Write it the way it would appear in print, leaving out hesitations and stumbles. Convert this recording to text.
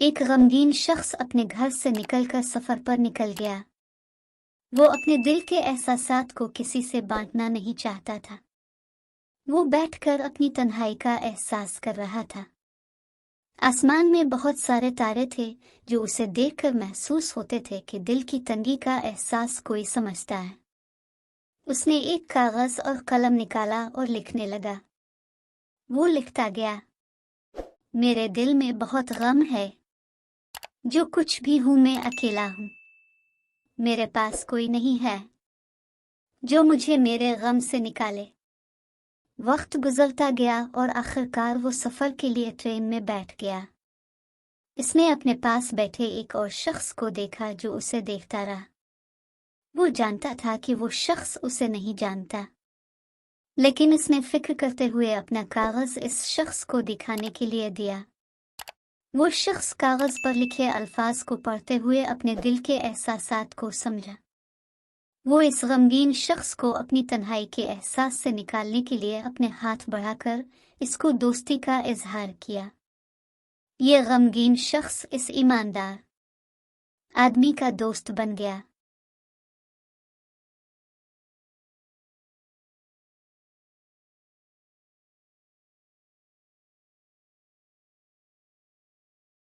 एक गमगीन शख्स अपने घर से निकलकर सफर पर निकल गया। वो अपने दिल के एहसासात को किसी से बांटना नहीं चाहता था। वो बैठकर अपनी तन्हाई का एहसास कर रहा था। आसमान में बहुत सारे तारे थे जो उसे देखकर महसूस होते थे कि दिल की तंगी का एहसास कोई समझता है। उसने एक कागज और कलम निकाला और लिखने लगा। वो लिखता गया, मेरे दिल में बहुत गम है। जो कुछ भी हूं मैं अकेला हूं। मेरे पास कोई नहीं है जो मुझे मेरे गम से निकाले। वक्त गुजरता गया और आखिरकार वो सफर के लिए ट्रेन में बैठ गया। इसने अपने पास बैठे एक और शख्स को देखा जो उसे देखता रहा। वो जानता था कि वो शख्स उसे नहीं जानता, लेकिन उसने फिक्र करते हुए अपना कागज इस शख्स को दिखाने के लिए दिया। वो शख्स कागज पर लिखे अल्फाज को पढ़ते हुए अपने दिल के एहसासात को समझा। वो इस गमगीन शख्स को अपनी तन्हाई के एहसास से निकालने के लिए अपने हाथ बढ़ाकर इसको दोस्ती का इजहार किया। ये गमगीन शख्स इस ईमानदार आदमी का दोस्त बन गया।